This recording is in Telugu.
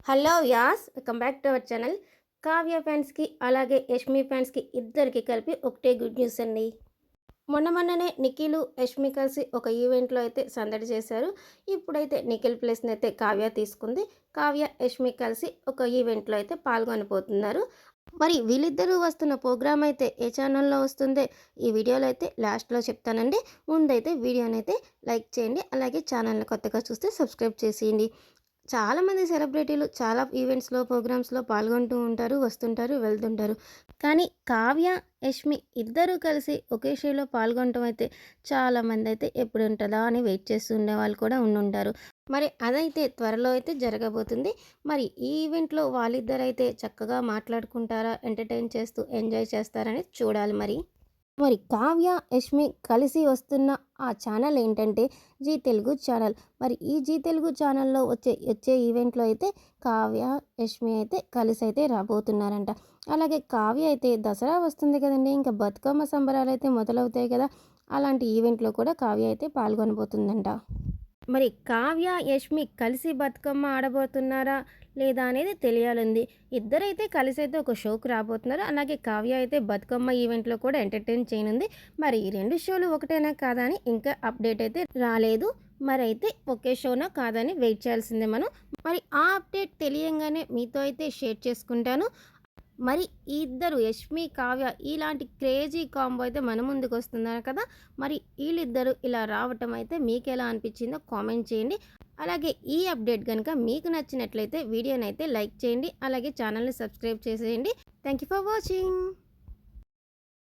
Hello guys welcome back to our channel. Kavya ఫ్యాన్స్కి అలాగే యష్మి ఫ్యాన్స్కి ఇద్దరికి కలిపి ఒకటే గుడ్ న్యూస్ అండి. మొన్ననే నిఖిల్ యష్మి కలిసి ఒక ఈవెంట్లో అయితే సందడి చేశారు. ఇప్పుడైతే నిఖిల్ ప్లేస్ని అయితే కావ్య తీసుకుంది. కావ్య యష్మి కలిసి ఒక ఈవెంట్లో అయితే పాల్గొనబోతున్నారు. మరి వీళ్ళిద్దరూ వస్తున్న ప్రోగ్రామ్ అయితే ఏ ఛానల్లో వస్తుందో ఈ వీడియోలో అయితే లాస్ట్లో చెప్తానండి. ముందైతే వీడియోని అయితే లైక్ చేయండి, అలాగే ఛానల్ని కొత్తగా చూస్తే సబ్స్క్రైబ్ చేసేయండి. చాలామంది సెలబ్రిటీలు చాలా ఈవెంట్స్లో ప్రోగ్రామ్స్లో పాల్గొంటూ ఉంటారు, వస్తుంటారు, వెళ్తుంటారు. కానీ కావ్య యష్మి ఇద్దరూ కలిసి ఒకే షోలో పాల్గొనటం అయితే చాలామంది అయితే ఎప్పుడు ఉంటుందా అని వెయిట్ చేస్తూ ఉండే వాళ్ళు కూడా ఉండుంటారు. మరి అదైతే త్వరలో అయితే జరగబోతుంది. మరి ఈ ఈవెంట్లో వాళ్ళిద్దరైతే చక్కగా మాట్లాడుకుంటారా, ఎంటర్టైన్ చేస్తూ ఎంజాయ్ చేస్తారని చూడాలి మరి. మరి కావ్య యష్మి కలిసి వస్తున్న ఆ ఛానల్ ఏంటంటే జీ తెలుగు ఛానల్. మరి ఈ జీ తెలుగు ఛానల్లో వచ్చే ఈవెంట్లో అయితే కావ్య యష్మి అయితే కలిసి అయితే రాబోతున్నారంట. అలాగే కావ్య అయితే దసరా వస్తుంది కదండి, ఇంకా బతుకమ్మ సంబరాలు అయితే మొదలవుతాయి కదా, అలాంటి ఈవెంట్లో కూడా కావ్య అయితే పాల్గొనబోతుందంట. మరి కావ్య యష్మి కలిసి బతుకమ్మ ఆడబోతున్నారా లేదా అనేది తెలియాలంది. ఇద్దరైతే కలిసి అయితే ఒక షోకి రాబోతున్నారు. అలాగే కావ్య అయితే బతుకమ్మ ఈవెంట్లో కూడా ఎంటర్టైన్ చేయనుంది. మరి ఈ రెండు షోలు ఒకటేనా కాదా అని ఇంకా అప్డేట్ అయితే రాలేదు. మరి అయితే ఒకే షోనా కాదని వెయిట్ చేయాల్సిందే మనం. మరి ఆ అప్డేట్ తెలియంగానే మీతో అయితే షేర్ చేసుకుంటాను. మరి ఈ ఇద్దరు యష్మి కావ్య ఇలాంటి క్రేజీ కాంబో అయితే మన ముందుకు వస్తున్నారు కదా. మరి వీళ్ళిద్దరూ ఇలా రావటం అయితే మీకు ఎలా అనిపించిందో కామెంట్ చేయండి. అలాగే ఈ అప్డేట్ కనుక మీకు నచ్చినట్లయితే వీడియోని అయితే లైక్ చేయండి, అలాగే ఛానల్ని సబ్స్క్రైబ్ చేసేయండి. Thank you for watching.